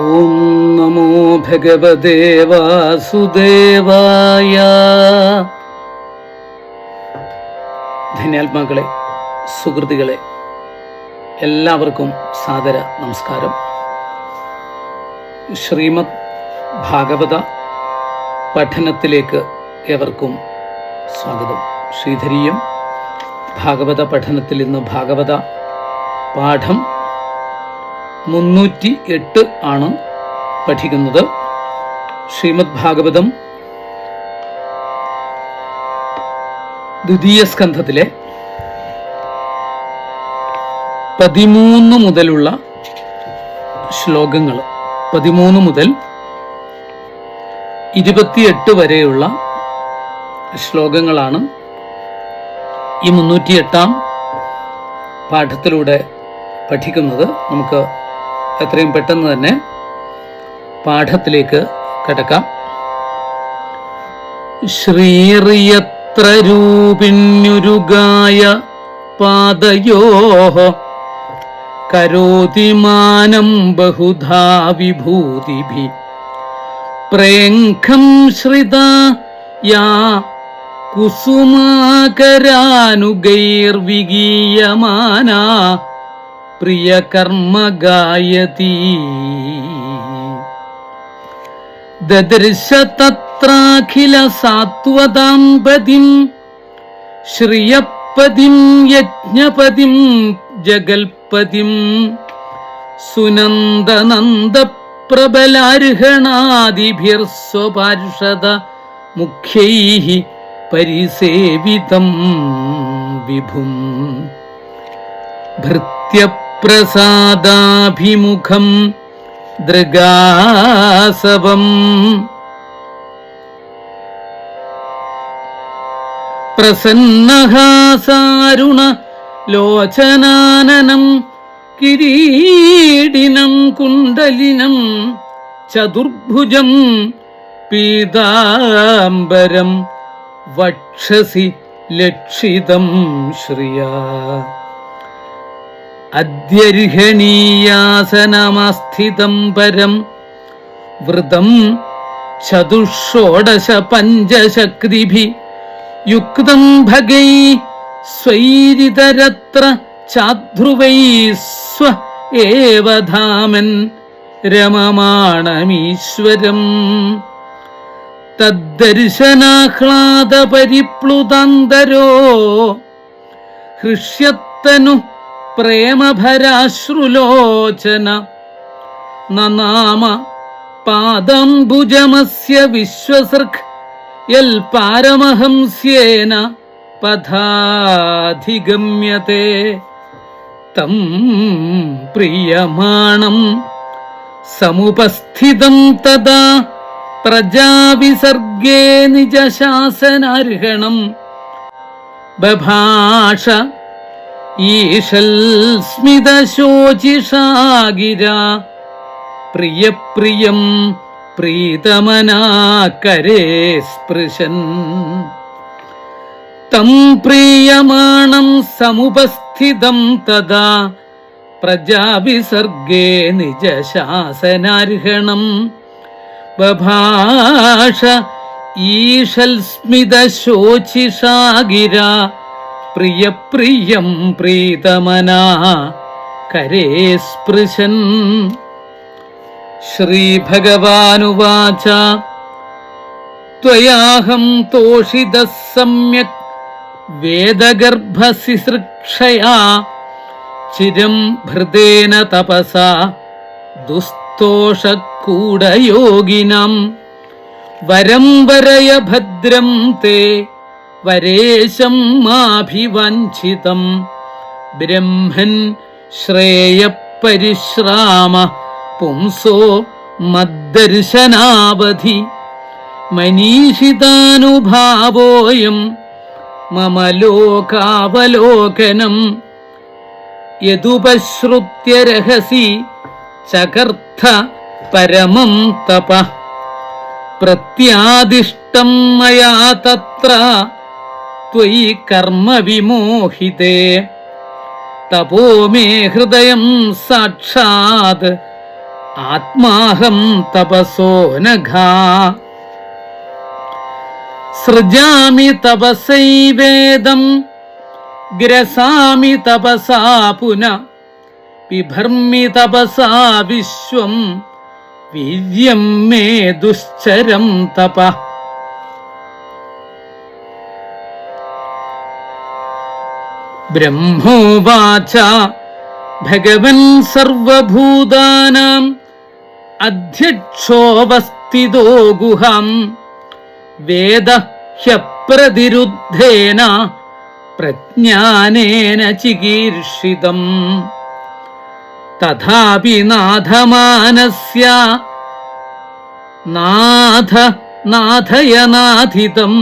ഓം നമോ ഭഗവതേ വാസുദേവായ. ധന്യാത്മാക്കളെ, സുഹൃത്തുക്കളെ, എല്ലാവർക്കും സാദര നമസ്കാരം. ശ്രീമദ് ഭാഗവത പഠനത്തിലേക്ക് ഏവർക്കും സ്വാഗതം. ശ്രീധരീയം ഭാഗവത പഠനത്തിൽ ഇന്ന് ഭാഗവത പാഠം 308 ആണ് പഠിക്കുന്നത്. ശ്രീമദ് ഭാഗവതം ദ്വിതീയ സ്കന്ധത്തിലെ 13 മുതലുള്ള ശ്ലോകങ്ങൾ, 13 മുതൽ 28 വരെയുള്ള ശ്ലോകങ്ങളാണ് ഈ 308 പാഠത്തിലൂടെ പഠിക്കുന്നത്. നമുക്ക് എത്രയും പെട്ടെന്ന് തന്നെ പാഠത്തിലേക്ക് കടക്കാം. ശ്രീറിയത്ര രൂപിണ്യുരുഗായ പാദയോ കരോതി മാനം ബഹുധാ വിഭൂതിഭി പ്രേംഖം ശ്രിതാ യാ കുസുമാകരാനുഗൈർവിഗീയമാനാ പ്രിയകർമ്മ ഗായതി. ദദർശ തത്രാഖില സാത്വതാം പതിം ശ്രിയപതിം യജ്ഞപതിം ജഗൽപതിം സുനന്ദനന്ദ പ്രബലാർഹണാദിഭിർ സ്വപാർഷദ മുഖ്യൈഃ പരിസേവിതം വിഭും ഭൃത്യപ്രസാദാഭിമുഖം ദൃഗാസവം പ്രസന്നഹാസാരുണ ലോചനാനനം കിരീടിനം കുണ്ടലിനം ചതുർഭുജം പീതാംബരം വക്ഷസി ലക്ഷിതം ശ്രിയാ അദ്യർഹണീയാസനമസ്ഥിതം പരം വൃതം ചതുഷോഡശ പഞ്ചശക്തിഭി യുക്തം ഭഗൈ സ്വൈരിതരത്ര ചാധ്രുവൈ സ്വ ഏവ ധാമൻ രമമാണമീശ്വരം. തദ്ദർശനാഹ്ലാദ പരിപ്ലുതാന്തരോ ഹൃഷ്യത്തനു പ്രേമഭരാശ്രുലോചന നനാമ പാദംബുജമസ്യ വിശ്വസൃക് യൽ പാരമഹംസ്യേന പഥാധിഗമ്യത്തെ തം പ്രിയമാണം സമുപസ്ഥിതം തദാ പ്രജാവിസർഗേ നിജശാസനാർഹണം ബഭാഷ ഈശൽ സ്മിതശോചിഷാ ഗിരാ പ്രിയപ്രിയം പ്രീതമനാകരേ സ്പൃശൻ. തം പ്രീയമാണം സമുപസ്ഥിതം തദാ പ്രജാവിസർഗേ നിജശാസനാർഹണം ബഭാഷ ഈശൽ സ്മിതശോചിഷാ ഗിരാ പ്രിയപ്രിയം പ്രീതമനാ കരേ സ്പൃശൻ. ശ്രീഭഗവാനുവാച ത്വയാഹം തോഷിതഃ സമ്യക് വേദഗർഭസിസൃക്ഷയാ ചിരം ഭൃതേന തപസാ ദുസ്തോഷക്കൂടയോഗിനാം വരം വരയ ഭദ്രം തേ വരേശം മാഭിവാഞ്ചിതം ബ്രഹ്മൻ ശ്രേയപരിശ്രാമ പുംസോ മദ്ദർശനാവധി മനീഷിതാനുഭാവോയം മമ ലോകാവലോകനം യദുപശ്രുത്യ രഹസി ചകർത്ഥ പരമം തപ പ്രത്യാദിഷ്ടം മയാ തത്ര ത്വയി കർമ്മ വിമോഹിതേ തപോ മേ ഹൃദയം സാക്ഷാത് ആത്മാഹം തപസോ നഘാ സൃജാമി തപസൈവേദം ഗ്രസാമി തപസാ പുന ബിഭർമി തപസാ വിശ്വം വീര്യം മേ ദുശ്ചരം തപ. ബ്രഹ്മോവാച ഭഗവൻ സർവഭൂതാനാം അധ്യക്ഷോവസ്ഥിതോ ഗുഹാം വേദ ഹ്യപ്രതിരുദ്ധേന പ്രജ്ഞാനേന ചികീർഷിതം തഥാപി നാഥമാനസ്യ നാഥയനാഥിതം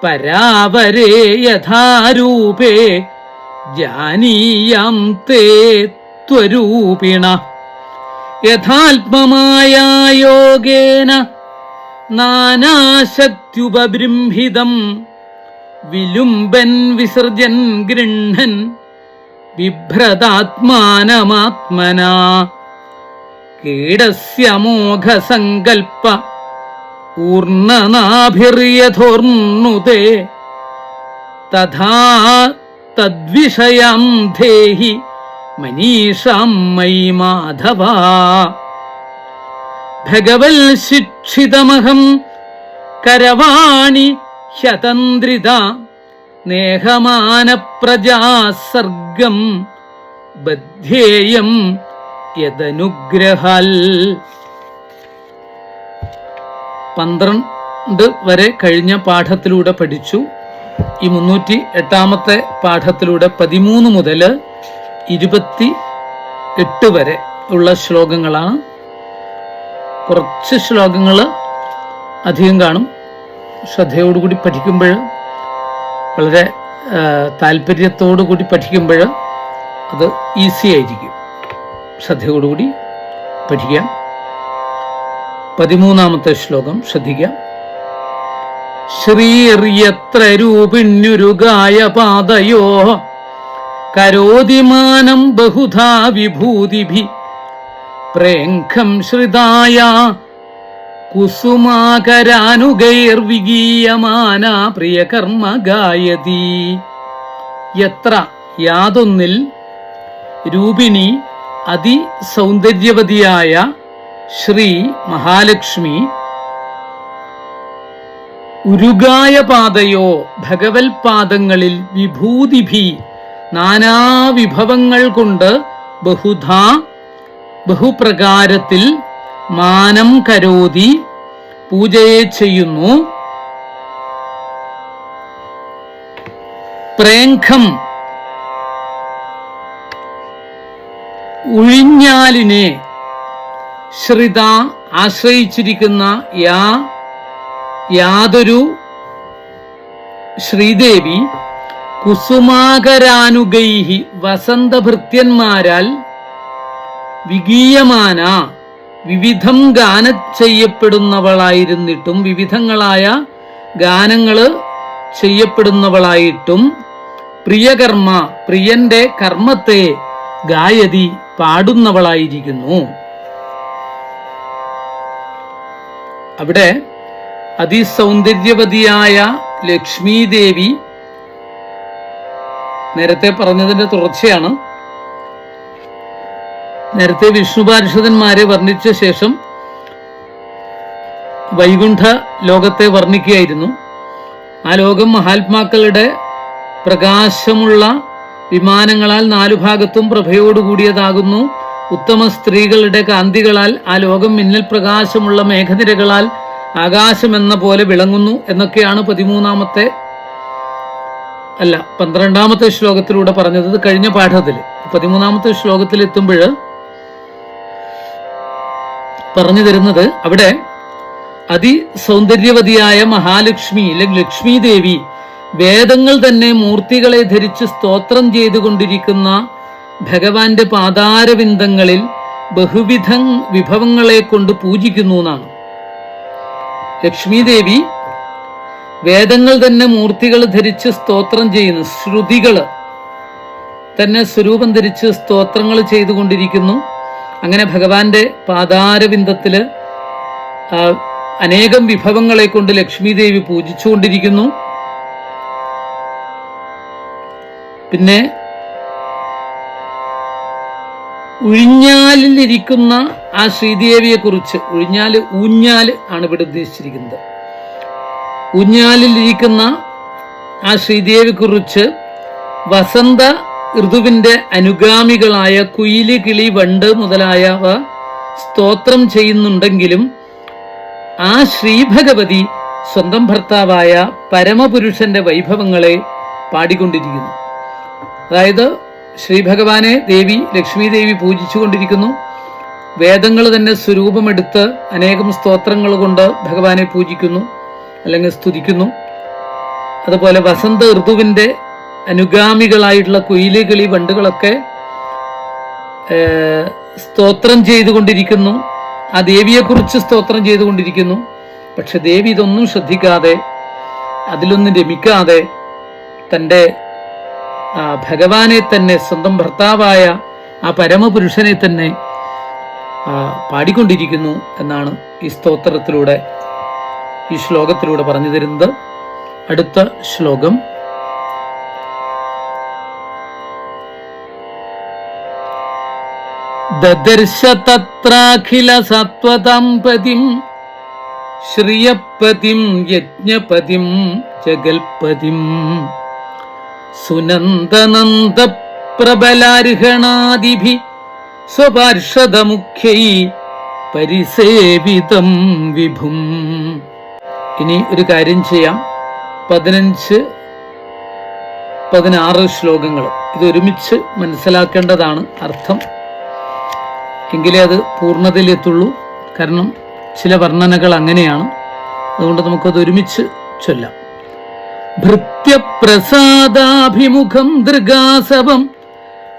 പരാവരേ യഥാരൂപേ ജാനീയാം തേ ത്വരൂപിണ യഥാത്മമായാ യോഗേന നാനാശക്ത്യുപബൃംഹിതം വിലുംബൻ വിസർജൻ ഗൃഹ്ണൻ ബിഭ്രതാത്മാനമാത്മനാ കീടസ്യ മോഘസങ്കൽപ്പ ഊർണനാഭിർയഥോർണുതേ തഥാ തദ്വിഷയം ധേഹി മനീഷാം മയി മാധവാ. ഭഗവൽ ശിക്ഷിതമഹം കരവാണി ഹ്യതന്ത്രിത നേഹമാന പ്രജാസർഗം ബധ്യേയം യദനുഗ്രഹാൽ. 12 വരെ കഴിഞ്ഞ പാഠത്തിലൂടെ പഠിച്ചു. ഈ 308 പാഠത്തിലൂടെ 13 മുതൽ 28 വരെ ഉള്ള ശ്ലോകങ്ങളാണ്. കുറച്ച് ശ്ലോകങ്ങൾ അധികം കാണും. ശ്രദ്ധയോടുകൂടി പഠിക്കുമ്പോൾ, വളരെ താല്പര്യത്തോടുകൂടി പഠിക്കുമ്പോൾ അത് ഈസി ആയിരിക്കും. ശ്രദ്ധയോടുകൂടി പഠിക്കാം. 13ാമത്തെ ശ്ലോകം ശ്രദ്ധിക്കാം. ശ്രീയത്ര രൂപിണ്യുരുഗായ പാദയോ കരോതിമാനം ബഹുധാ വിഭൂതിഭി പ്രേംഖം ശ്രിതായ കുസുമാകരാനുഗൈർവിഗീയമാന പ്രിയകർമ്മ ഗായതി. യത്ര യാതൊന്നിൽ രൂപിണി അതിസൗന്ദര്യവതിയായ ശ്രീ മഹാലക്ഷ്മി ഉരുഗായ പാദയോ ഭഗവൽ പാദങ്ങളിൽ വിഭൂതിഭി നാനാവിഭവങ്ങൾ കൊണ്ട് ബഹുധാ ബഹുപ്രകാരത്തിൽ മാനം കരോതി പൂജയെ ചെയ്യുന്നു. പ്രേംഖം ഉഴിഞ്ഞാലിനെ ശ്രിത ആശ്രയിച്ചിരിക്കുന്ന യാതൊരു ശ്രീദേവി കുസുമാകരാനുഗൈഹി വസന്തഭൃത്യന്മാരാൽ വിഗീയമാന വിവിധം ഗാന ചെയ്യപ്പെടുന്നവളായിരുന്നിട്ടും, വിവിധങ്ങളായ ഗാനങ്ങള് ചെയ്യപ്പെടുന്നവളായിട്ടും, പ്രിയകർമ്മ പ്രിയന്റെ കർമ്മത്തെ ഗായതി പാടുന്നവളായിരിക്കുന്നു. അവിടെ അതിസൗന്ദര്യവതിയായ ലക്ഷ്മീദേവി നേരത്തെ പറഞ്ഞതിന്റെ തുടർച്ചയാണ്. നേരത്തെ വിഷ്ണു പാർഷദന്മാരെ വർണ്ണിച്ച ശേഷം വൈകുണ്ഠ ലോകത്തെ വർണ്ണിക്കുകയായിരുന്നു. ആ ലോകം മഹാത്മാക്കളുടെ പ്രകാശമുള്ള വിമാനങ്ങളാൽ 4 ഭാഗത്തും പ്രഭയോടുകൂടിയതാകുന്നു. ഉത്തമ സ്ത്രീകളുടെ കാന്തികളാൽ ആ ലോകം മിന്നൽ പ്രകാശമുള്ള മേഘനിരകളാൽ ആകാശമെന്ന പോലെ വിളങ്ങുന്നു എന്നൊക്കെയാണ് 12ാമത്തെ ശ്ലോകത്തിലൂടെ പറഞ്ഞത്. കഴിഞ്ഞ പാഠത്തിൽ 13ാമത്തെ ശ്ലോകത്തിൽ എത്തുമ്പോൾ പറഞ്ഞു തരുന്നത്, അവിടെ അതിസൗന്ദര്യവതിയായ മഹാലക്ഷ്മി ലക്ഷ്മീ ദേവി വേദങ്ങൾ തന്നെ മൂർത്തികളെ ധരിച്ച് സ്തോത്രം ചെയ്തുകൊണ്ടിരിക്കുന്ന ഭഗവാന്റെ പാതാരവിന്ദങ്ങളിൽ ബഹുവിധ വിഭവങ്ങളെ കൊണ്ട് പൂജിക്കുന്നു എന്നാണ്. ലക്ഷ്മീദേവി വേദങ്ങൾ തന്നെ മൂർത്തികൾ ധരിച്ച് സ്തോത്രം ചെയ്യുന്നു. ശ്രുതികൾ തന്നെ സ്വരൂപം ധരിച്ച് സ്തോത്രങ്ങൾ ചെയ്തുകൊണ്ടിരിക്കുന്നു. അങ്ങനെ ഭഗവാന്റെ പാതാരവിന്ദത്തില് അനേകം വിഭവങ്ങളെ കൊണ്ട് ലക്ഷ്മി ദേവി പൂജിച്ചുകൊണ്ടിരിക്കുന്നു. പിന്നെ ഉഴിഞ്ഞാലിലിരിക്കുന്ന ആ ശ്രീദേവിയെ കുറിച്ച്, ഊഞ്ഞാല് ആണ് ഇവിടെ ഉദ്ദേശിച്ചിരിക്കുന്നത്. ഊഞ്ഞാലിലിരിക്കുന്ന ആ ശ്രീദേവിയെ കുറിച്ച് വസന്ത ഋതുവിന്റെ അനുഗാമികളായ കുയില്, കിളി, വണ്ട് മുതലായവ സ്തോത്രം ചെയ്യുന്നുണ്ടെങ്കിലും ആ ശ്രീഭഗവതി സ്വന്തം ഭർത്താവായ പരമപുരുഷന്റെ വൈഭവങ്ങളെ പാടിക്കൊണ്ടിരിക്കുന്നു. അതായത് ശ്രീഭഗവാനെ ലക്ഷ്മി ദേവി പൂജിച്ചുകൊണ്ടിരിക്കുന്നു. വേദങ്ങൾ തന്നെ സ്വരൂപമെടുത്ത് അനേകം സ്തോത്രങ്ങൾ കൊണ്ട് ഭഗവാനെ പൂജിക്കുന്നു അല്ലെങ്കിൽ സ്തുതിക്കുന്നു. അതുപോലെ വസന്ത ഋതുവിന്റെ അനുഗാമികളായിട്ടുള്ള കുയില്, കിളി, വണ്ടുകളൊക്കെ സ്തോത്രം ചെയ്തുകൊണ്ടിരിക്കുന്നു. ആ ദേവിയെക്കുറിച്ച് സ്തോത്രം ചെയ്തുകൊണ്ടിരിക്കുന്നു. പക്ഷെ ദേവി ഇതൊന്നും ശ്രദ്ധിക്കാതെ, അതിലൊന്നും രമിക്കാതെ തൻ്റെ ഭഗവാനെ തന്നെ, സ്വന്തം ഭർത്താവായ ആ പരമപുരുഷനെ തന്നെ പാടിക്കൊണ്ടിരിക്കുന്നു എന്നാണ് ഈ സ്തോത്രത്തിലൂടെ, ഈ ശ്ലോകത്തിലൂടെ പറഞ്ഞു തരുന്നത്. അടുത്ത ശ്ലോകം ദദർശ തത്രാഖില സത്വതം പതിം ശ്രിയപതിം യജ്ഞപതിം ജഗൽപതിം സുനന്ദനന്ദ പ്രബലാർഹണാദിഭി സ്വപാർഷദമുഖ്യൈ പരിസേവിതം വിഭും. ഇനി ഒരു കാര്യം ചെയ്യാം. 15-16 ശ്ലോകങ്ങൾ ഇത് ഒരുമിച്ച് മനസ്സിലാക്കേണ്ടതാണ് അർത്ഥം, എങ്കിലേ അത് പൂർണ്ണതയിലെത്തുള്ളൂ. കാരണം ചില വർണ്ണനകൾ അങ്ങനെയാണ്. അതുകൊണ്ട് നമുക്കത് ഒരുമിച്ച് ചൊല്ലാം. ഭൃത്യപ്രസാദാഭിമുഖം ദൃഗാസവം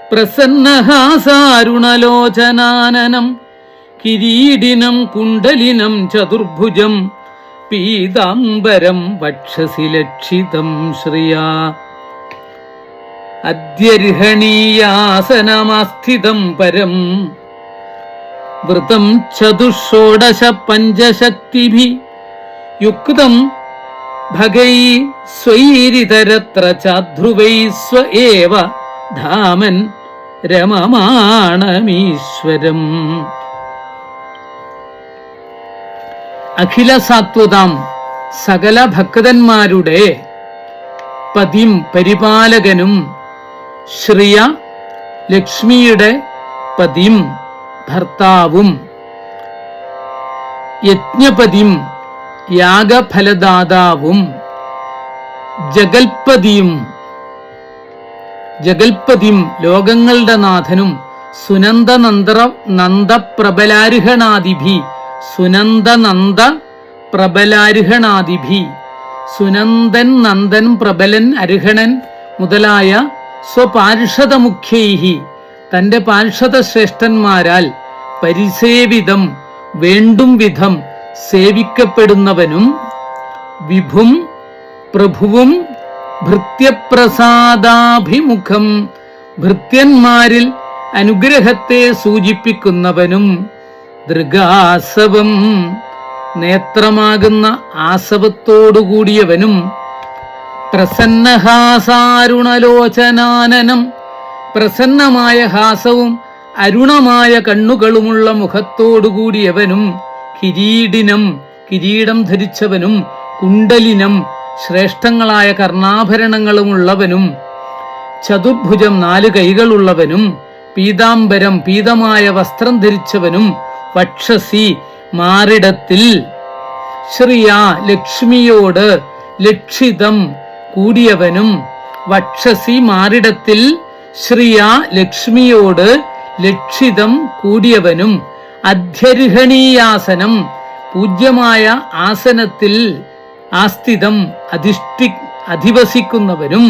പ്രസന്നഹാസാരുണലോചനാനനം കിരീടിനം കുണ്ടലിനം ചതുർഭുജം പീതാംബരം വക്ഷസി ലക്ഷിതം ശ്രിയാ അദ്യർഹണീയാസനമാസ്ഥിതം പരം വൃതം ചതുഷോഡശ പഞ്ചശക്തിഭി യുക്തം ഭഗൈ സ്വൈരിതരത്ര ചാധ്രുവൈ സ്വ ഏവ ധാമൻ രമമാണമീശ്വരം. അഖില സാത്വതാം സകല ഭക്തന്മാരുടെ പതിം പരിപാലകനും ശ്രിയ ലക്ഷ്മിയുടെ പതിം ഭർത്താവും യജ്ഞപതിം യാഗഫലദാതാവും ജഗൽപതിം ലോകങ്ങളുടെ നാഥനും സുനന്ദ സുനന്ദൻ നന്ദൻ പ്രബലൻ അർഹണൻ മുതലായ സ്വപാർഷദമുഖ്യൈഹി തന്റെ പാർഷദ ശ്രേഷ്ഠന്മാരാൽ പരിസേവിതം വേണ്ടും വിധം സേവിക്കപ്പെടുന്നവനും വിഭും പ്രഭുവും ഭൃത്യപ്രസാദാഭിമുഖം ഭൃത്യന്മാരിൽ അനുഗ്രഹത്തെ സൂചിപ്പിക്കുന്നവനും ദൃഗാസവം നേത്രമാകുന്ന ആസവത്തോടുകൂടിയവനും പ്രസന്നഹാസാരുണലോചനാനനം പ്രസന്നമായ ഹാസവും അരുണമായ കണ്ണുകളുമുള്ള മുഖത്തോടുകൂടിയവനും കിരീടം ധരിച്ചവനും കുണ്ടലിനം ശ്രേഷ്ഠങ്ങളായ കർണാഭരണങ്ങളുമുള്ളവനും ചതുർഭുജം 4 കൈകളുള്ളവനും പീതാംബരം പീതമായ വസ്ത്രം ധരിച്ചവനും വക്ഷസി മാറിടത്തിൽ ശ്രിയാ ലക്ഷ്മിയോട് ലക്ഷിതം കൂടിയവനും വക്ഷസി മാറിടത്തിൽ ശ്രിയാ ലക്ഷ്മിയോട് ലക്ഷിതം കൂടിയവനും അധ്യർഹണീയാസനം പൂജ്യമായ ആസനത്തിൽ ആസ്ഥിതം അധിവസിക്കുന്നവനും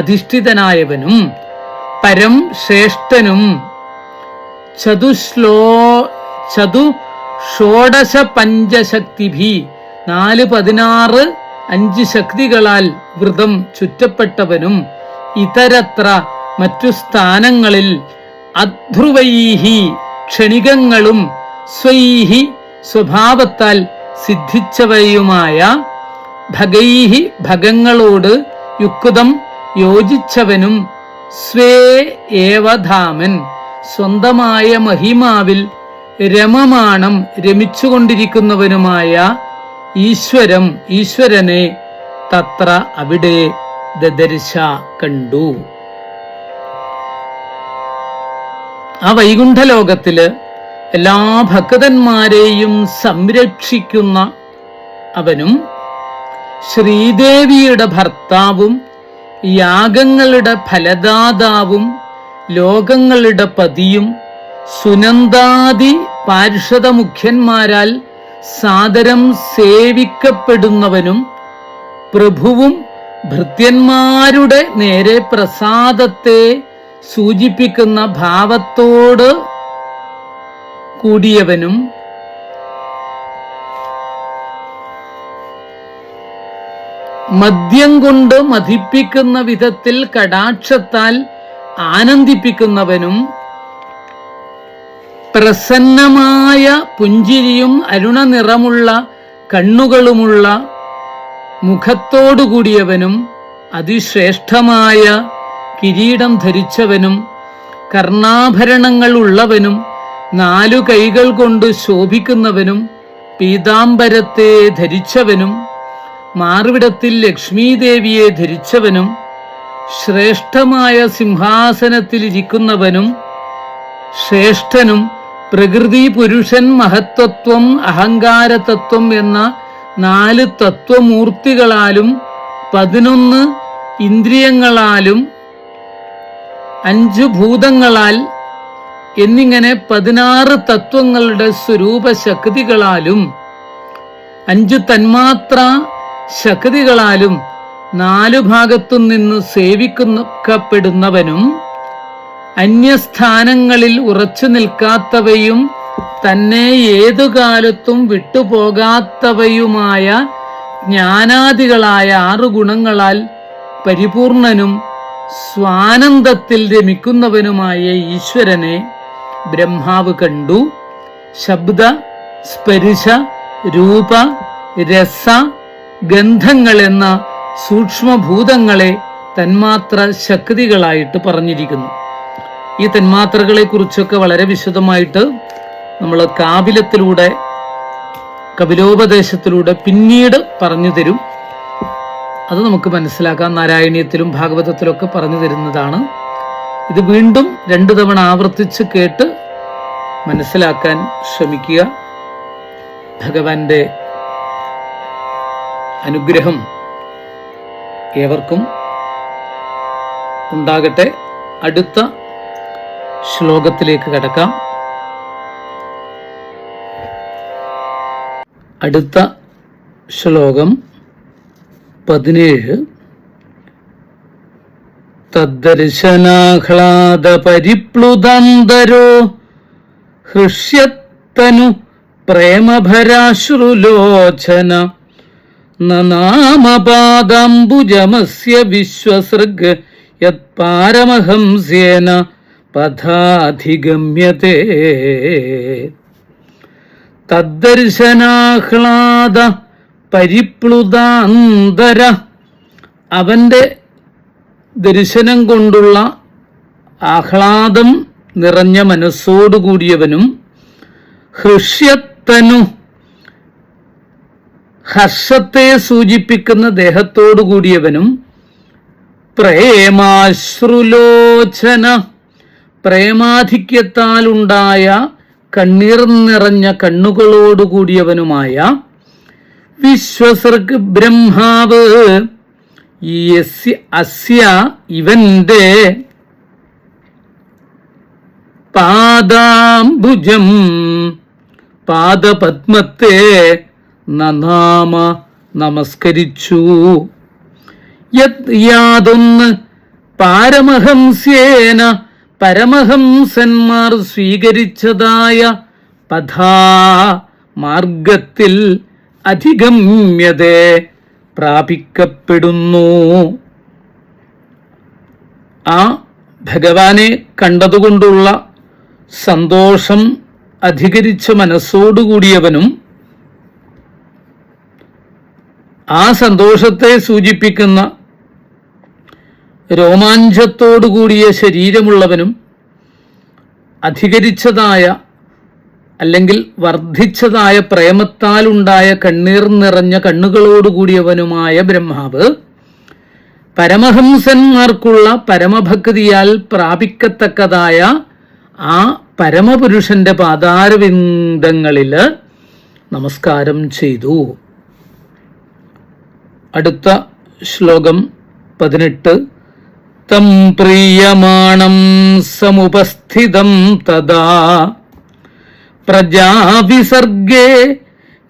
അധിഷ്ഠിതനായവനും പരം ശ്രേഷ്ഠനും ഷോഡശ പഞ്ചശക്തിഭി 4-16 5 ശക്തികളാൽ വൃതം ചുറ്റപ്പെട്ടവനും ഇതരത്ര മറ്റു സ്ഥാനങ്ങളിൽ അധ്രുവൈഹി ക്ഷണികങ്ങളും സ്വൈഹി സ്വഭാവത്താൽ സിദ്ധിച്ചവയുമായ ഭഗൈഹി ഭഗങ്ങളോട് യുക്തം യോജിച്ചവനും സ്വേ ഏവധാമൻ സ്വന്തമായ മഹിമാവിൽ രമമാണം രമിച്ചുകൊണ്ടിരിക്കുന്നവനുമായ ഈശ്വരനെ തത്ര അവിടെ ദദർശ കണ്ടു. ആ വൈകുണ്ഠലോകത്തില് എല്ലാ ഭക്തന്മാരെയും സംരക്ഷിക്കുന്ന അവനും ശ്രീദേവിയുടെ ഭർത്താവും യാഗങ്ങളുടെ ഫലദാതാവും ലോകങ്ങളുടെ പതിയും സുനന്ദാദി പാർഷദ മുഖ്യന്മാരാൽ സാദരം സേവിക്കപ്പെടുന്നവനും പ്രഭുവും ഭൃത്യന്മാരുടെ നേരെ പ്രസാദത്തെ സൂചിപ്പിക്കുന്ന ഭാവത്തോട് കൂടിയവനും മദ്യം കൊണ്ട് മതിപ്പിക്കുന്ന വിധത്തിൽ കടാക്ഷത്താൽ ആനന്ദിപ്പിക്കുന്നവനും പ്രസന്നമായ പുഞ്ചിരിയും അരുണനിറമുള്ള കണ്ണുകളുമുള്ള മുഖത്തോടുകൂടിയവനും അതിശ്രേഷ്ഠമായ കിരീടം ധരിച്ചവനും കർണാഭരണങ്ങൾ ഉള്ളവനും 4 കൈകൾ കൊണ്ട് ശോഭിക്കുന്നവനും പീതാംബരത്തെ ധരിച്ചവനും മാർവിടത്തിൽ ലക്ഷ്മീദേവിയെ ധരിച്ചവനും ശ്രേഷ്ഠമായ സിംഹാസനത്തിലിരിക്കുന്നവനും ശ്രേഷ്ഠനും പ്രകൃതി പുരുഷൻ മഹത്വത്വം അഹങ്കാരതത്വം എന്ന 4 തത്വമൂർത്തികളാലും 11 ഇന്ദ്രിയങ്ങളാലും 5 ഭൂതങ്ങളാൽ എന്നിങ്ങനെ 16 തത്വങ്ങളുടെ സ്വരൂപ ശക്തികളാലും 5 തന്മാത്ര ശക്തികളാലും 4 ഭാഗത്തു നിന്ന് സേവിക്കപ്പെടുന്നവനും അന്യസ്ഥാനങ്ങളിൽ ഉറച്ചു നിൽക്കാത്തവയും തന്നെ ഏതു കാലത്തും വിട്ടുപോകാത്തവയുമായ ജ്ഞാനാദികളായ 6 ഗുണങ്ങളാൽ പരിപൂർണനും സ്വാനന്ദത്തിൽ രമിക്കുന്നവനുമായ ഈശ്വരനെ ബ്രഹ്മാവ് കണ്ടു. ശബ്ദ സ്പർശ രൂപ രസ ഗന്ധങ്ങൾ എന്ന സൂക്ഷ്മഭൂതങ്ങളെ തന്മാത്ര ശക്തികളായിട്ട് പറഞ്ഞിരിക്കുന്നു. ഈ തന്മാത്രകളെ കുറിച്ചൊക്കെ വളരെ വിശദമായിട്ട് നമ്മൾ കപിലോപദേശത്തിലൂടെ പിന്നീട് പറഞ്ഞു തരും. അത് നമുക്ക് മനസ്സിലാക്കാം. നാരായണീയത്തിലും ഭാഗവതത്തിലൊക്കെ പറഞ്ഞു തരുന്നതാണ്. ഇത് വീണ്ടും 2 തവണ ആവർത്തിച്ച് കേട്ട് മനസ്സിലാക്കാൻ ശ്രമിക്കുക. ഭഗവാന്റെ അനുഗ്രഹം ഏവർക്കും ഉണ്ടാകട്ടെ. അടുത്ത ശ്ലോകത്തിലേക്ക് കടക്കാം. അടുത്ത ശ്ലോകം 17. തദ്ദർശനാഹ്ലാദ പരിപ്ലുതാന്തരോ ഹൃഷ്യത്തനു പ്രേമഭരാശ്രുലോചന നാമപാദാംബുജമസ്യ വിശ്വസൃഗ് യത്പാരമഹംസ്യേന പഥാധിഗമ്യതേ. തദ്ദർശനാഹ്ലാദ പരിപ്ലുതാന്തര, അവന്റെ ദർശനം കൊണ്ടുള്ള ആഹ്ലാദം നിറഞ്ഞ മനസ്സോടുകൂടിയവനും ഹൃഷ്യത്തനു, ഹർഷത്തെ സൂചിപ്പിക്കുന്ന ദേഹത്തോടുകൂടിയവനും പ്രേമാശ്രുലോചന, പ്രേമാധിക്യത്താലുണ്ടായ കണ്ണീർ നിറഞ്ഞ കണ്ണുകളോടുകൂടിയവനുമായ വിശ്വസൃഗ് ബ്രഹ്മാവ് അസ്യ ഇവന്റെ പാദാംബുജം പാദപത്മത്തെ നനാമ നമസ്കരിച്ചു. യാതൊന്ന് പാരമഹംസ്യേന പരമഹംസന്മാർ സ്വീകരിച്ചതായ പഥാ മാർഗത്തിൽ അധിഗമ്യതേ പ്രാപിക്കപ്പെടുന്നു. ആ ഭഗവാനെ കണ്ടതുകൊണ്ടുള്ള സന്തോഷം അധികരിച്ച മനസ്സോടുകൂടിയവനും ആ സന്തോഷത്തെ സൂചിപ്പിക്കുന്ന രോമാഞ്ചത്തോടുകൂടിയ ശരീരമുള്ളവനും അധികരിച്ചതായ അല്ലെങ്കിൽ വർദ്ധിച്ചതായ പ്രേമത്താലുണ്ടായ കണ്ണീർ നിറഞ്ഞ കണ്ണുകളോടുകൂടിയവനുമായ ബ്രഹ്മാവ് പരമഹംസന്മാർക്കുള്ള പരമഭക്തിയാൽ പ്രാപിക്കത്തക്കതായ ആ പരമപുരുഷന്റെ പാദാരവിന്ദങ്ങളിൽ നമസ്കാരം ചെയ്തു. അടുത്ത ശ്ലോകം 18. തം പ്രീയമാണം സമുപസ്ഥിതം തദാ പ്രജാവിസർഗേ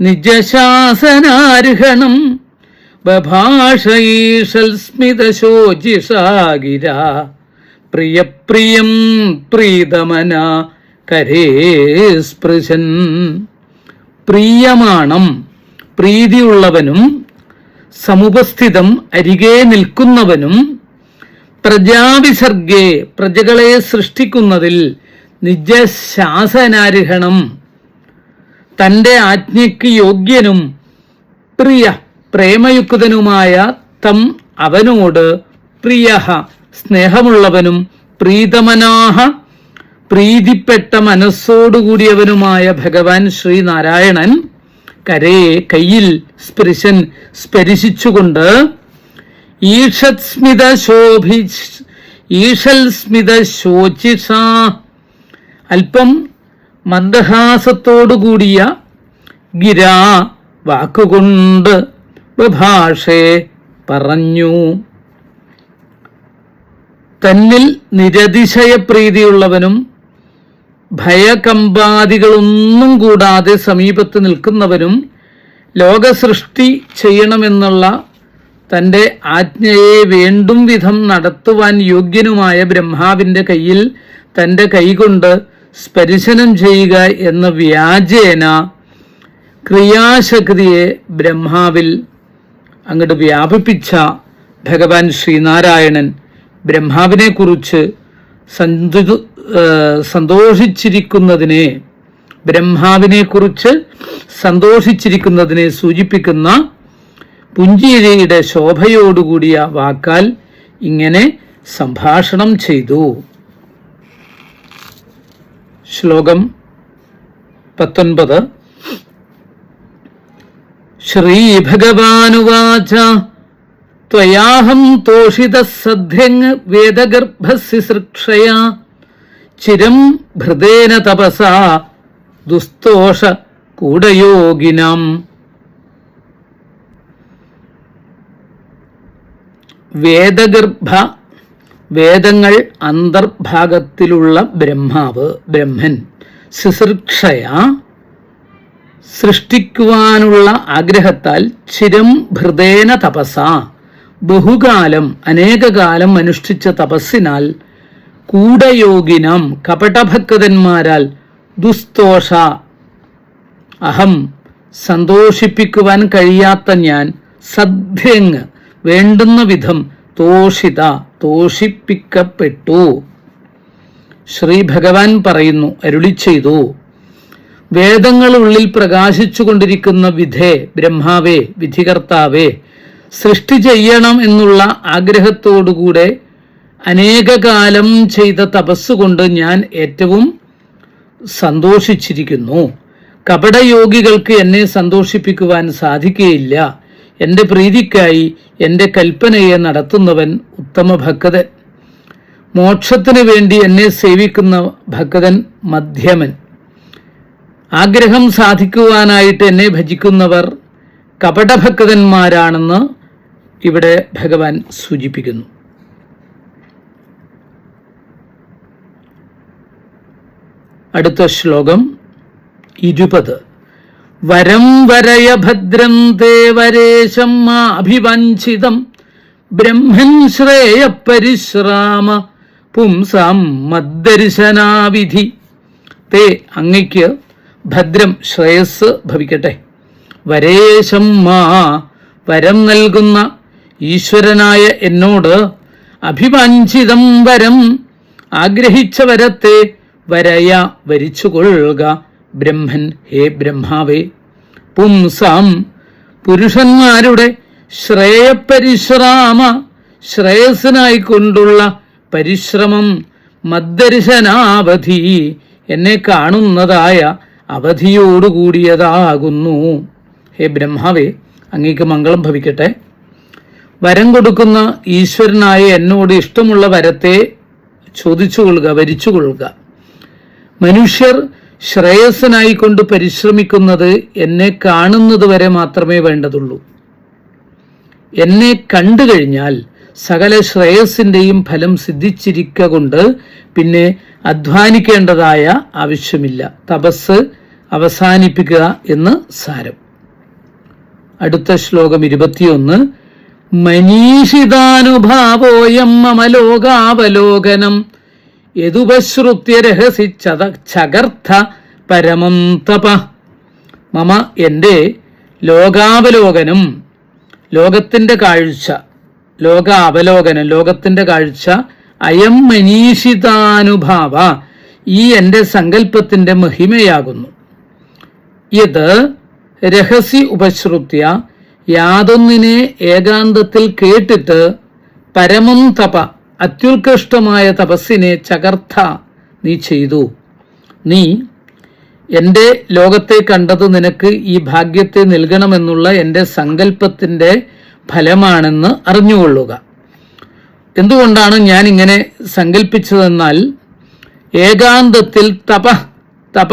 നിജശാസനാർഹണം ബഭാഷൈഷൽ സ്മിതശോചിഷാ ഗിരാ പ്രിയപ്രിയം പ്രീതമന കരേ സ്പൃശൻ. പ്രിയമാണം പ്രീതിയുള്ളവനും സമുപസ്ഥിതം അരികെ നിൽക്കുന്നവനും പ്രജാവിസർഗേ പ്രജകളെ സൃഷ്ടിക്കുന്നതിൽ നിജശാസനാർഹണം തൻ്റെ ആജ്ഞയ്ക്ക് യോഗ്യനും പ്രിയ പ്രേമയുക്തനുമായ തം അവനോട് പ്രിയ സ്നേഹമുള്ളവനും പ്രീതമനാഹ പ്രീതിപ്പെട്ട മനസ്സോടുകൂടിയവനുമായ ഭഗവാൻ ശ്രീനാരായണൻ കരേ കയ്യിൽ സ്പൃശൻ സ്പരിശിച്ചുകൊണ്ട് ഈഷൽ സ്മിത ശോചിഷ അല്പം മന്ദഹാസത്തോടുകൂടിയ ഗിരാ വാക്കുകൊണ്ട് ബഭാഷേ പറഞ്ഞു. തന്നിൽ നിരതിശയപ്രീതിയുള്ളവനും ഭയകമ്പാദികളൊന്നും കൂടാതെ സമീപത്ത് നിൽക്കുന്നവനും ലോകസൃഷ്ടി ചെയ്യണമെന്നുള്ള തൻ്റെ ആജ്ഞയെ വേണ്ടും വിധം നടത്തുവാൻ യോഗ്യനുമായ ബ്രഹ്മാവിൻ്റെ കയ്യിൽ തൻ്റെ കൈകൊണ്ട് സ്പരിശനം ചെയ്യുക എന്ന വ്യാജേന ക്രിയാശക്തിയെ ബ്രഹ്മാവിൽ അങ്ങോട്ട് വ്യാപിപ്പിച്ച ഭഗവാൻ ശ്രീനാരായണൻ ബ്രഹ്മാവിനെക്കുറിച്ച് സന്തോഷിച്ചിരിക്കുന്നതിനെ സൂചിപ്പിക്കുന്ന പുഞ്ചിരിയുടെ ശോഭയോടുകൂടിയ വാക്കാൽ ഇങ്ങനെ സംഭാഷണം ചെയ്തു. ശ്ലോകം 19. ശ്രീഭഗവാനുവാച ത്വയാഹം തോഷിതഃ സദ്ധ്യങ് വേദഗർഭസിസൃക്ഷയാ ചിരം ഭൃതേന തപസാ ദുസ്തോഷ കൂടയോഗിനാം. വേദഗർഭ വേദങ്ങൾ അന്തർഭാഗത്തിലുള്ള ബ്രഹ്മൻ ശുശ്രൂഷയാ സൃഷ്ടിക്കുവാനുള്ള ആഗ്രഹത്താൽ ചിരം ഭൃതേന തപസ ബഹുകാലം അനേകകാലം അനുഷ്ഠിച്ച തപസ്സിനാൽ കൂടയോഗിനം കപടഭക്തന്മാരാൽ ദുസ്തോഷ അഹം സന്തോഷിപ്പിക്കുവാൻ കഴിയാത്ത ഞാൻ സദ്ധ്യങ് വേണ്ടുന്ന വിധം തോഷിപ്പിക്കപ്പെട്ടു. ശ്രീ ഭഗവാൻ പറയുന്നു, അരുളി ചെയ്തു, വേദങ്ങളുള്ളിൽ പ്രകാശിച്ചു കൊണ്ടിരിക്കുന്ന വിധേ ബ്രഹ്മാവേ വിധികർത്താവേ, സൃഷ്ടി ചെയ്യണം എന്നുള്ള ആഗ്രഹത്തോടുകൂടെ അനേകകാലം ചെയ്ത തപസ്സുകൊണ്ട് ഞാൻ ഏറ്റവും സന്തോഷിച്ചിരിക്കുന്നു. കപടയോഗികൾക്ക് എന്നെ സന്തോഷിപ്പിക്കുവാൻ സാധിക്കുകയില്ല. എൻ്റെ പ്രീതിക്കായി എൻ്റെ കൽപ്പനയെ നടത്തുന്നവൻ ഉത്തമ ഭക്തൻ. മോക്ഷത്തിന് വേണ്ടി എന്നെ സേവിക്കുന്ന ഭക്തൻ മധ്യമൻ. ആഗ്രഹം സാധിക്കുവാനായിട്ട് എന്നെ ഭജിക്കുന്നവർ കപടഭക്തന്മാരാണെന്ന് ഇവിടെ ഭഗവാൻ സൂചിപ്പിക്കുന്നു. അടുത്ത ശ്ലോകം 20. വരം വരയ ഭദ്രം തേ വരേശം അഭിവഞ്ചിതം ബ്രഹ്മൻ ശ്രേയ പരിശ്രാമ പുംസാം മദ്ദർശനാവിധി. തേ അങ്ങയ്ക്ക് ഭദ്രം ശ്രേയസ് ഭവിക്കട്ടെ. വരേശം വരം നൽകുന്ന ഈശ്വരനായ എന്നോട് അഭിവാഞ്ചിതം വരം ആഗ്രഹിച്ച വരത്തെ വരയ വരിച്ചുകൊള്ളുക ബ്രഹ്മൻ, ഹേ ബ്രഹ്മാവേ, പുംസാം പുരുഷന്മാരുടെ ശ്രേയപരിശ്രാമ ശ്രേയസ്സിനായിക്കൊണ്ടുള്ള പരിശ്രമം മദ്ദർശനാവധി എന്നെ കാണുന്നതായ അവധിയോടുകൂടിയതാകുന്നു. ഹേ ബ്രഹ്മാവേ, അങ്ങേക്ക് മംഗളം ഭവിക്കട്ടെ. വരം കൊടുക്കുന്ന ഈശ്വരനായ എന്നോട് ഇഷ്ടമുള്ള വരത്തെ ചോദിച്ചുകൊള്ളുക, വരിച്ചുകൊള്ളുക. മനുഷ്യർ ശ്രേയസ്സിനായിക്കൊണ്ട് പരിശ്രമിക്കുന്നത് എന്നെ കാണുന്നത് വരെ മാത്രമേ വേണ്ടതുള്ളൂ. എന്നെ കണ്ടു കഴിഞ്ഞാൽ സകല ശ്രേയസ്സിൻ്റെയും ഫലം സിദ്ധിച്ചിരിക്ക കൊണ്ട് പിന്നെ അധ്വാനിക്കേണ്ടതായ ആവശ്യമില്ല. തപസ് അവസാനിപ്പിക്കുക എന്ന് സാരം. അടുത്ത ശ്ലോകം 21. മനീഷിതാനുഭാവോയം മമ ലോകാവലോകനം യദുപശ്രുത്യ രഹസിച്ചകർത്ഥ പരമം തപ. മമ എൻ്റെ ലോകാവലോകനം, ലോകത്തിൻ്റെ കാഴ്ച, ലോകാവലോകനം ലോകത്തിൻ്റെ കാഴ്ച, അയം മനീഷിതാനുഭാവ ഈ എൻ്റെ സങ്കല്പത്തിൻ്റെ മഹിമയാകുന്നു. ഇത് രഹസ്യ ഉപശ്രുത്യ യാതൊന്നിനെ ഏകാന്തത്തിൽ കേട്ടിട്ട് പരമം തപ അത്യുത്കൃഷ്ടമായ തപസ്സിനെ ചകർത്ത നീ ചെയ്തു. നീ എൻ്റെ ലോകത്തെ കണ്ടത് നിനക്ക് ഈ ഭാഗ്യത്തെ നൽകണമെന്നുള്ള എൻ്റെ സങ്കല്പത്തിൻ്റെ ഫലമാണെന്ന് അറിഞ്ഞുകൊള്ളുക. എന്തുകൊണ്ടാണ് ഞാൻ ഇങ്ങനെ സങ്കല്പിച്ചതെന്നാൽ, ഏകാന്തത്തിൽ തപ തപ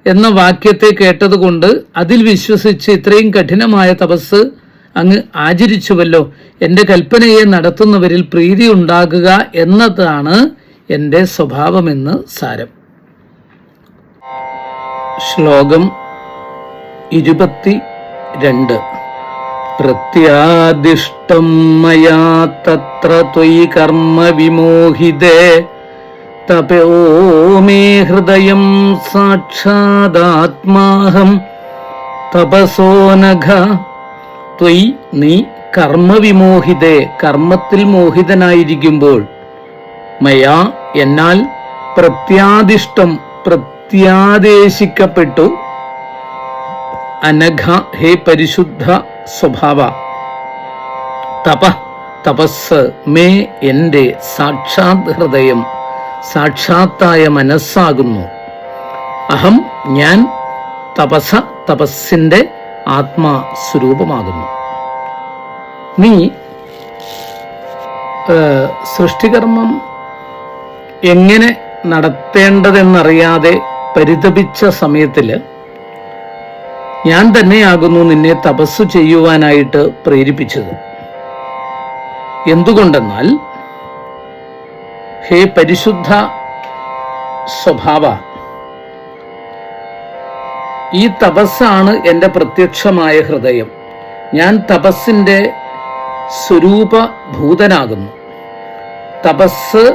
എന്ന വാക്യത്തെ കേട്ടതുകൊണ്ട് അതിൽ വിശ്വസിച്ച് ഇത്രയും കഠിനമായ തപസ് അങ്ങ് ആചരിച്ചുവല്ലോ. എൻ്റെ കൽപ്പനയെ നടത്തുന്നവരിൽ പ്രീതി ഉണ്ടാകുക എന്നതാണ് എൻ്റെ സ്വഭാവമെന്ന് സാരം. ശ്ലോകം 22. പ്രത്യാദിഷ്ടം മയാ തത്ര ത്വയി കർമ്മ വിമോഹിതേ തപോ മേ ഹൃദയം സാക്ഷാദാത്മാഹം തപസോ നഘ. ത്വയി നീ കർമ്മവിമോഹിതേ കർമ്മത്തിൽ മോഹിതനായിരിക്കുമ്പോൾ, മയാ എന്നാൽ പ്രത്യാദിഷ്ടം പ്രത്യാദേശിക്കപ്പെട്ടു, അനഘ ഹേ പരിശുദ്ധ സ്വഭാവ, തപ തപസ്, മേ എൻ്റെ സാക്ഷാത് ഹൃദയം സാക്ഷാത്തായ മനസ്സാകുന്നു, അഹം ഞാൻ തപസ തപസ്സിൻ്റെ ആത്മാസ്വരൂപമാകുന്നു. നീ സൃഷ്ടികർമ്മം എങ്ങനെ നടത്തേണ്ടതെന്നറിയാതെ പരിതപിച്ച സമയത്തിൽ ഞാൻ തന്നെയാകുന്നു നിന്നെ തപസ് ചെയ്യുവാനായിട്ട് പ്രേരിപ്പിച്ചത്. എന്തുകൊണ്ടെന്നാൽ, ഹേ പരിശുദ്ധ സ്വഭാവ, ഈ തപസ്സാണ് എൻ്റെ പ്രത്യക്ഷമായ ഹൃദയം. ഞാൻ തപസ്സിൻ്റെ സ്വരൂപഭൂതനാകുന്നു. തപസ്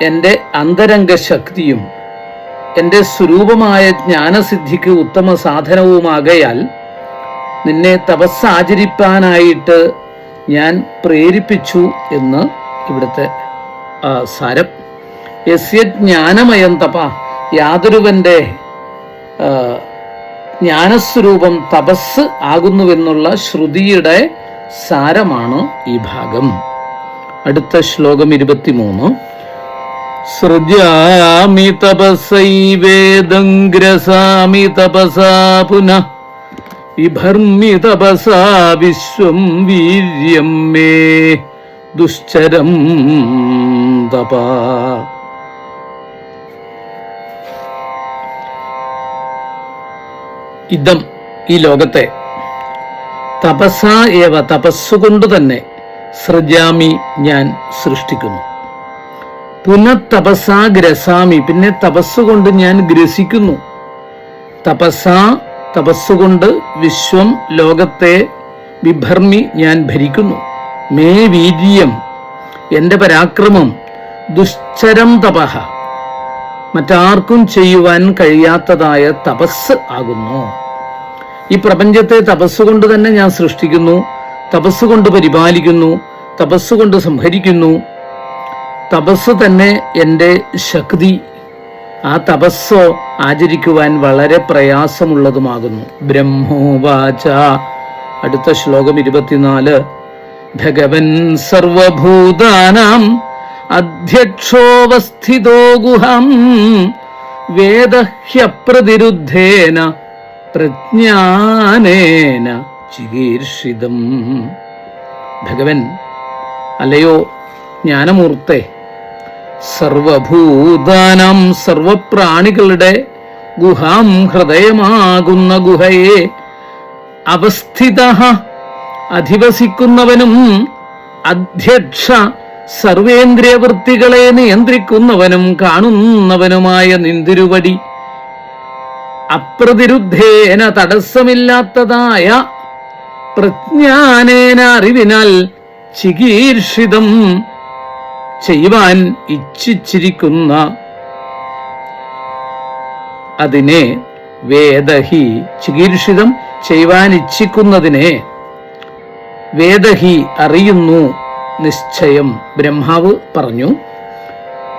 എൻ്റെ അന്തരംഗ ശക്തിയും എൻ്റെ സ്വരൂപമായ ജ്ഞാനസിദ്ധിക്ക് ഉത്തമ സാധനവുമാകയാൽ നിന്നെ തപസ് ആചരിപ്പാനായിട്ട് ഞാൻ പ്രേരിപ്പിച്ചു എന്ന് ഇവിടുത്തെ സാരം. യസ്യ ജ്ഞാനമയം തപ, യാതൊരുവന്റെ ജ്ഞാനസ്വരൂപം തപസ് ആകുന്നുവെന്നുള്ള ശ്രുതിയുടെ സാരമാണ് ഈ ഭാഗം. അടുത്ത ശ്ലോകം 23. സൃജാമി തപസൈവേദം ഗ്രസാമി തപസാ പുനഃ വിഭർമി തപസാ വിശ്വം വീര്യം മേ ദുശ്ചരം തപാ. ഇതം ഈ ലോകത്തെ തപസാ ഏവ തപസ്സുകൊണ്ട് തന്നെ സൃജാമി ഞാൻ സൃഷ്ടിക്കുന്നു. പുനഃതപസാ ഗ്രസാമി പിന്നെ തപസ്സുകൊണ്ട് ഞാൻ ഗ്രസിക്കുന്നു. തപസാ തപസ്സുകൊണ്ട് വിശ്വം ലോകത്തെ വിഭർമി ഞാൻ ഭരിക്കുന്നു. മേ വീര്യം എൻ്റെ പരാക്രമം ദുശ്ചരം തപഹ മറ്റാർക്കും ചെയ്യുവാൻ കഴിയാത്തതായ തപസ് ആകുന്നു. ഈ പ്രപഞ്ചത്തെ തപസ്സുകൊണ്ട് തന്നെ ഞാൻ സൃഷ്ടിക്കുന്നു, തപസ്സുകൊണ്ട് പരിപാലിക്കുന്നു, തപസ്സുകൊണ്ട് സംഹരിക്കുന്നു. തപസ് തന്നെ എൻ്റെ ശക്തി, ആ തപസ്സോ ആചരിക്കുവാൻ വളരെ പ്രയാസമുള്ളതുമാകുന്നു. ബ്രഹ്മോവാച. അടുത്ത ശ്ലോകം 24. ഭഗവൻ സർവഭൂതാനാം അധ്യക്ഷോവസ്ഥിതോ ഗുഹം വേദഹ്യപ്രതിരുദ്ധേന പ്രജ്ഞാനേന ചികീർഷിതം. ഭഗവൻ, അല്ലയോ ജ്ഞാനമൂർത്തെ, സർവഭൂതാനാം സർവപ്രാണികളുടെ ഗുഹാം ഹൃദയമാകുന്ന ഗുഹയെ അവസ്ഥിതഃ അധിവസിക്കുന്നവനും അധ്യക്ഷ സർവേന്ദ്രിയവൃത്തികളെ നിയന്ത്രിക്കുന്നവനും കാണുന്നവനുമായ നിന്തിരുവടി അപ്രതിരുദ്ധേന തടസ്സമില്ലാത്തതായ പ്രജ്ഞാനേന അറിവിനാൽ ചികീർഷിതം ചെയ്യുവാൻ ഇച്ഛിച്ചിരിക്കുന്ന അതിനെ വേദഹി ചികീർഷിതം ചെയ്യുവാൻ ഇച്ഛിക്കുന്നതിനെ വേദഹി അറിയുന്നു നിശ്ചയം. ബ്രഹ്മാവ് പറഞ്ഞു,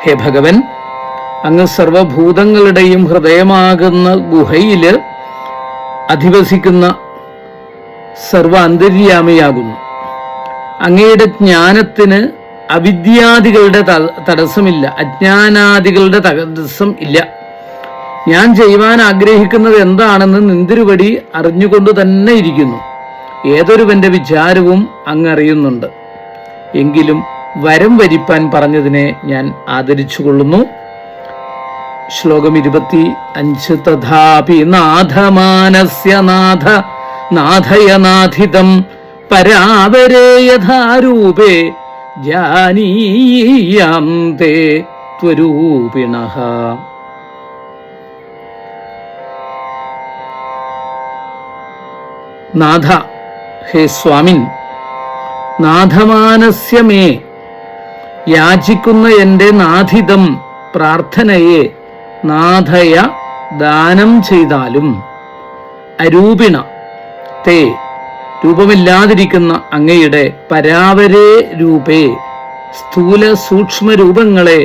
ഹേ ഭഗവൻ, അങ്ങ് സർവഭൂതങ്ങളുടെയും ഹൃദയമാകുന്ന ഗുഹയില് അധിവസിക്കുന്ന സർവ അന്തര്യാമിയാകുന്നു. അങ്ങയുടെ ജ്ഞാനത്തിന് അവിദ്യാദികളുടെ തടസ്സമില്ല, അജ്ഞാനാദികളുടെ തടസ്സം ഇല്ല. ഞാൻ ചെയ്യുവാൻ ആഗ്രഹിക്കുന്നത് എന്താണെന്ന് നിന്തിരുവടി അറിഞ്ഞുകൊണ്ട് തന്നെ ഇരിക്കുന്നു. ഏതൊരുവന്റെ വിചാരവും അങ്ങ് അറിയുന്നുണ്ട്. എങ്കിലും വരം വരിപ്പാൻ പറഞ്ഞതിനെ ഞാൻ ആദരിച്ചുകൊള്ളുന്നു. ശ്ലോകം 25. തഥാപി നാഥമാനസ്യ നാഥ നാഥയനാഥിതം പരാവരേ യഥാരൂപേ ജാനീയാം തേ ത്വരൂപിണഃ. നാഥ, ഹേ സ്വാമിൻ, നാഥമാനസ്യമേ, യാചിക്കുന്ന എൻ്റെ നാഥിതം പ്രാർത്ഥനയെ നാഥയ ദാനം ചെയ്താലും അരൂപിണ തേ രൂപമില്ലാതിരിക്കുന്ന അങ്ങയുടെ പരാവരേ രൂപേ സ്ഥൂല സൂക്ഷ്മ രൂപങ്ങളെ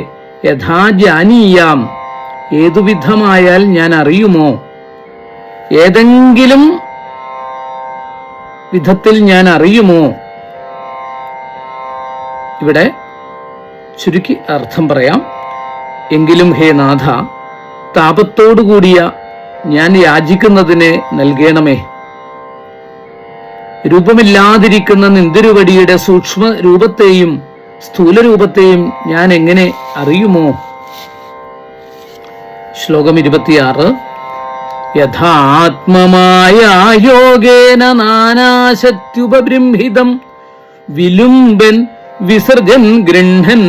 യഥാജാനീയാം ഏതുവിധമായാൽ ഞാൻ അറിയുമോ, ഏതെങ്കിലും വിധത്തിൽ ഞാൻ അറിയുമോ. ഇവിടെ ചുരുക്കി അർത്ഥം പറയാം. എങ്കിലും ഹേ നാഥ, താപത്തോടുകൂടിയ ഞാൻ യാചിക്കുന്നതിനെ നൽകണമേ. രൂപമില്ലാതിരിക്കുന്ന നിന്തിരുവടിയുടെ സൂക്ഷ്മ രൂപത്തെയും സ്ഥൂല രൂപത്തെയും ഞാൻ എങ്ങനെ അറിയുമോ. ശ്ലോകം 26. യഥാത്മമായ യോഗേന നാനാശക്ത്യുപബൃംഹിതം വിലുംബൻ വിസർജൻ ഗൃഹൻ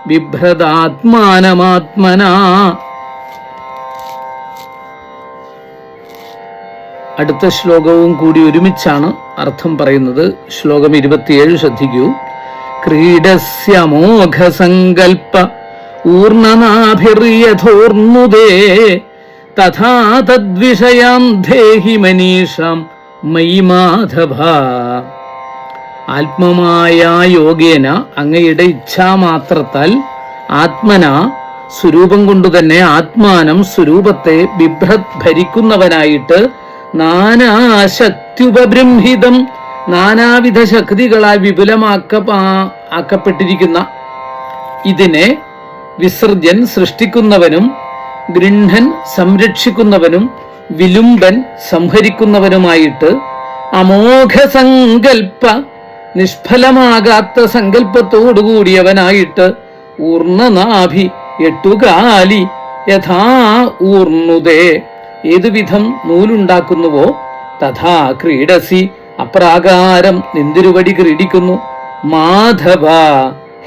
ബിഭ്രതാത്മാനമാത്മനാ. അടുത്ത ശ്ലോകവും കൂടി ഒരുമിച്ചാണ് അർത്ഥം പറയുന്നത്. ശ്ലോകം 27 ശ്രദ്ധിക്കൂ. ക്രീഡസ്യമോഘസങ്കൽപ്പ ഊർണനാഭിർയഥോർന്നുദേ തഥാ തദ്വിഷയാം ധേഹി മനീഷാം മയി മാധവ. ആത്മമായ യോഗേന അങ്ങയുടെ ഇച്ഛാമാത്രത്താൽ ആത്മന സ്വരൂപം കൊണ്ടുതന്നെ ആത്മാനം സ്വരൂപത്തെ ബിഭ്രത് ഭരിക്കുന്നവനായിട്ട് നാനാശക്ത്യുപബൃംഹിതം നാനാവിധ ശക്തികളാൽ വിപുലമാക്കപ്പെട്ടിരിക്കുന്ന ഇതിനെ വിസർജൻ സൃഷ്ടിക്കുന്നവനും ഗൃഹൻ സംരക്ഷിക്കുന്നവനും വിലുംബൻ സംഹരിക്കുന്നവനുമായിട്ട് അമോഘസങ്കൽപ്പ നിഷ്ഫലമാകാത്ത സങ്കല്പത്തോടുകൂടിയവനായിട്ട് ഊർണനാഭി എട്ടുകാലി യഥാ ഊർണുദേ ഏതുവിധം നൂലുണ്ടാക്കുന്നുവോ തഥാ ക്രീഡസി അപ്രാകാരം നിന്തിരുവടി ക്രീഡിക്കുന്നു. മാധവ,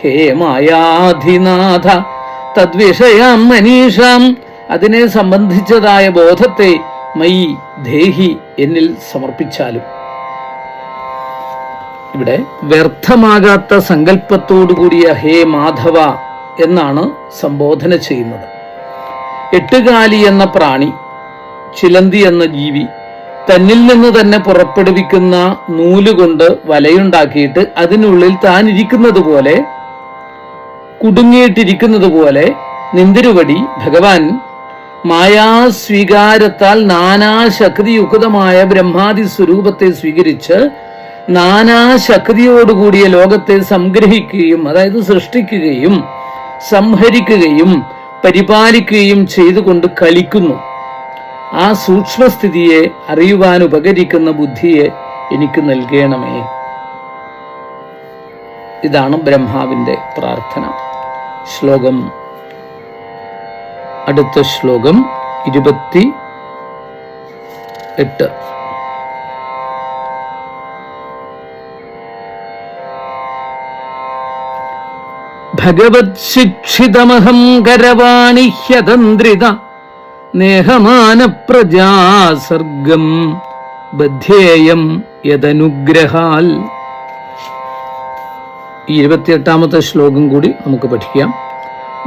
ഹേ മായാധിനാഥ, തദ്വിഷയാം മനീഷാം അതിനെ സംബന്ധിച്ചതായ ബോധത്തെ മയി ദേഹി എന്നിൽ സമർപ്പിച്ചാലും. ഇവിടെ വ്യർത്ഥമാകാത്ത സങ്കല്പത്തോടുകൂടിയ ഹേ മാധവ എന്നാണ് സംബോധന ചെയ്യുന്നത്. എട്ടുകാലി എന്ന പ്രാണി, ചിലന്തി എന്ന ജീവി തന്നിൽ നിന്ന് തന്നെ പുറപ്പെടുവിക്കുന്ന നൂലുകൊണ്ട് വലയുണ്ടാക്കിയിട്ട് അതിനുള്ളിൽ താൻ ഇരിക്കുന്നത് പോലെ കുടുങ്ങിയിട്ടിരിക്കുന്നത് പോലെ നിന്തിരുവടി ഭഗവാൻ മായാസ്വീകാരത്താൽ നാനാശക്തിയുക്തമായ ബ്രഹ്മാദി സ്വരൂപത്തെ സ്വീകരിച്ച് നാനാശക്തിയോടുകൂടിയ ലോകത്തെ സംഗ്രഹിക്കുകയും, അതായത് സൃഷ്ടിക്കുകയും സംഹരിക്കുകയും പരിപാലിക്കുകയും ചെയ്തുകൊണ്ട് കളിക്കുന്നു. ആ സൂക്ഷ്മസ്ഥിതിയെ അറിയുവാൻ ഉപകരിക്കുന്ന ബുദ്ധിയെ എനിക്ക് നൽകണമേ. ഇതാണ് ബ്രഹ്മാവിന്റെ പ്രാർത്ഥന. ശ്ലോകം, അടുത്ത ശ്ലോകം 28. ഭഗവത് ശിക്ഷിതമഹം കരവാണി ഹ്യതന്ത്രിത നേഹമാന പ്രജാസർഗം ബധ്യേയം യദനുഗ്രഹാൽ. ഈ 28ാമത്തെ ശ്ലോകം കൂടി നമുക്ക് പഠിക്കാം.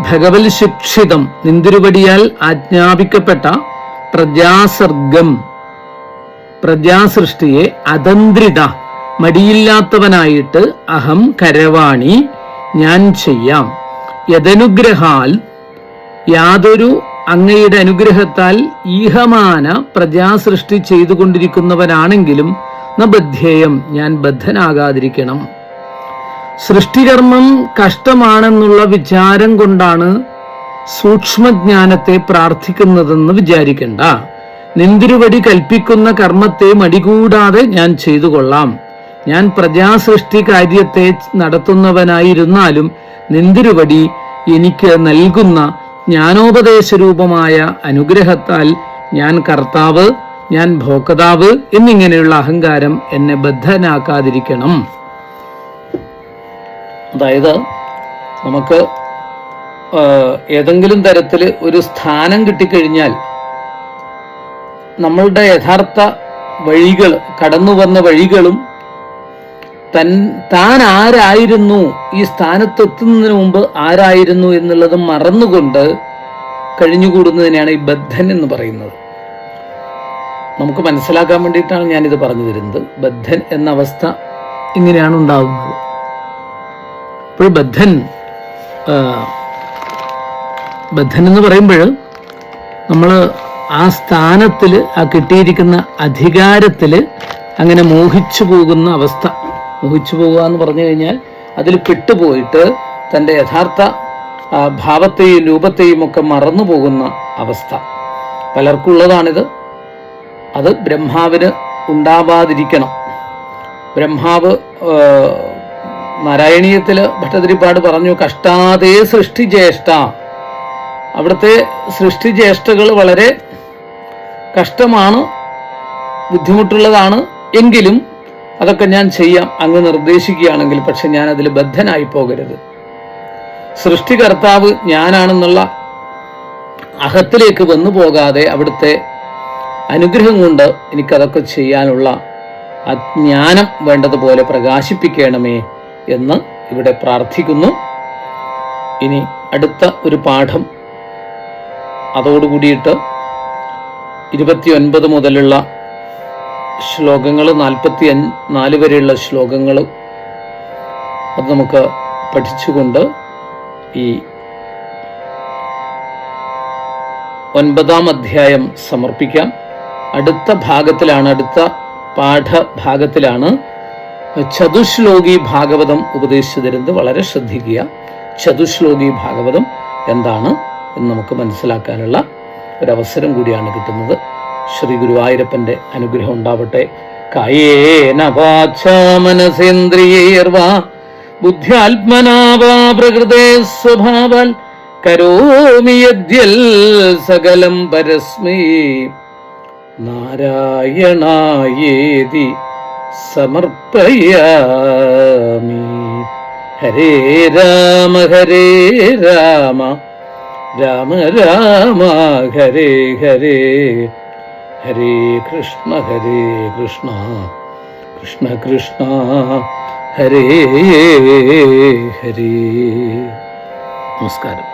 ഭഗവത് ശിക്ഷിതം, നിന്തിരുവടിയാൽ ആജ്ഞാപിക്കപ്പെട്ട പ്രജാസർഗം, പ്രജാസൃഷ്ടിയെ, അതന്ത്രിത, മടിയില്ലാത്തവനായിട്ട്, അഹം കരവാണി, ഞാൻ ചെയ്യാം, യദനുഗ്രഹാൽ, യാതൊരു അങ്ങയുടെ അനുഗ്രഹത്താൽ, ഈഹമാന, പ്രജാസൃഷ്ടി ചെയ്തുകൊണ്ടിരിക്കുന്നവനാണെങ്കിലും ന ബദ്ധേയം, ഞാൻ ബദ്ധനാകാതിരിക്കണം. സൃഷ്ടികർമ്മം കഷ്ടമാണെന്നുള്ള വിചാരം കൊണ്ടാണ് സൂക്ഷ്മജ്ഞാനത്തെ പ്രാർത്ഥിക്കുന്നതെന്ന് വിചാരിക്കണ്ട. നിന്തിരുവടി കൽപ്പിക്കുന്ന കർമ്മത്തെ മടികൂടാതെ ഞാൻ ചെയ്തു കൊള്ളാം. ഞാൻ പ്രജാസൃഷ്ടി കാര്യത്തെ നടത്തുന്നവനായിരുന്നാലും നിന്തിരുവടി എനിക്ക് നൽകുന്ന ജ്ഞാനോപദേശരൂപമായ അനുഗ്രഹത്താൽ ഞാൻ കർത്താവ്, ഞാൻ ഭോക്താവ് എന്നിങ്ങനെയുള്ള അഹങ്കാരം എന്നെ ബദ്ധനാക്കാതിരിക്കണം. അതായത് നമുക്ക് ഏതെങ്കിലും തരത്തിൽ ഒരു സ്ഥാനം കിട്ടിക്കഴിഞ്ഞാൽ നമ്മളുടെ യഥാർത്ഥ വഴികൾ, കടന്നു വന്ന വഴികളും താൻ ആരായിരുന്നു, ഈ സ്ഥാനത്തെത്തുന്നതിന് മുമ്പ് ആരായിരുന്നു എന്നുള്ളത് മറന്നുകൊണ്ട് കഴിഞ്ഞുകൂടുന്നതിനെയാണ് ഈ ബദ്ധൻ എന്ന് പറയുന്നത്. നമുക്ക് മനസ്സിലാക്കാൻ വേണ്ടിയിട്ടാണ് ഞാനിത് പറഞ്ഞു തരുന്നത്. ബദ്ധൻ എന്ന അവസ്ഥ ഇങ്ങനെയാണ് ഉണ്ടാവുന്നത്. അപ്പോൾ ബദ്ധൻ എന്ന് പറയുമ്പോൾ നമ്മൾ ആ സ്ഥാനത്തിൽ, ആ കിട്ടിയിരിക്കുന്ന അധികാരത്തിൽ അങ്ങനെ മോഹിച്ചു പോകുന്ന അവസ്ഥ. മോഹിച്ചു പോകുക എന്ന് പറഞ്ഞു കഴിഞ്ഞാൽ അതിൽ പെട്ടുപോയിട്ട് തൻ്റെ യഥാർത്ഥ ഭാവത്തെയും രൂപത്തെയും ഒക്കെ മറന്നു പോകുന്ന അവസ്ഥ പലർക്കുള്ളതാണിത്. അത് ബ്രഹ്മാവിന് ഉണ്ടാവാതിരിക്കണം. ബ്രഹ്മാവ് നാരായണീയത്തില് ഭട്ടതിരിപ്പാട് പറഞ്ഞു, കഷ്ടാതേ സൃഷ്ടിജ്യേഷ്ഠ. അവിടുത്തെ സൃഷ്ടിജ്യേഷ്ഠകൾ വളരെ കഷ്ടമാണ്, ബുദ്ധിമുട്ടുള്ളതാണ്. എങ്കിലും അതൊക്കെ ഞാൻ ചെയ്യാം അങ്ങ് നിർദ്ദേശിക്കുകയാണെങ്കിൽ. പക്ഷെ ഞാൻ അതിൽ ബദ്ധനായി പോകരുത്. സൃഷ്ടികർത്താവ് ഞാനാണെന്നുള്ള അഹത്തിലേക്ക് വന്നു പോകാതെ അവിടുത്തെ അനുഗ്രഹം കൊണ്ട് എനിക്കതൊക്കെ ചെയ്യാനുള്ള അജ്ഞാനം വേണ്ടതുപോലെ പ്രകാശിപ്പിക്കണമേ എന്ന് ഇവിടെ പ്രാർത്ഥിക്കുന്നു. ഇനി അടുത്ത ഒരു പാഠം, അതോടുകൂടിയിട്ട് 29 മുതലുള്ള ശ്ലോകങ്ങൾ, 44 വരെയുള്ള ശ്ലോകങ്ങൾ, അത് നമുക്ക് പഠിച്ചുകൊണ്ട് ഈ 9ാം അധ്യായം സമർപ്പിക്കാം. അടുത്ത ഭാഗത്തിലാണ്, അടുത്ത പാഠഭാഗത്തിലാണ് ചതുശ്ലോകി ഭാഗവതം ഉപദേശിച്ചു തരുന്നത്. വളരെ ശ്രദ്ധിക്കുക. ചതുശ്ലോകി ഭാഗവതം എന്താണ് എന്ന് നമുക്ക് മനസ്സിലാക്കാനുള്ള ഒരവസരം കൂടിയാണ് കിട്ടുന്നത്. ശ്രീ ഗുരുവായൂരപ്പന്റെ അനുഗ്രഹം ഉണ്ടാവട്ടെ. കായേന വാചാ മനസേന്ദ്രിയേർവാ ബുദ്ധ്യാത്മനാ വാ പ്രകൃതേ സ്വഭാവാൽ കരോമി യദ്യൽ സകലം പരസ്മൈ നാരായണായേതി സമർപ്പയാമി. ഹരേ രാമ ഹരേ രാമ രാമ രാമ ഹരേ ഹരേ, ഹരേ കൃഷ്ണ കൃഷ്ണ കൃഷ്ണ ഹരേ ഹരേ. നമസ്കാരം.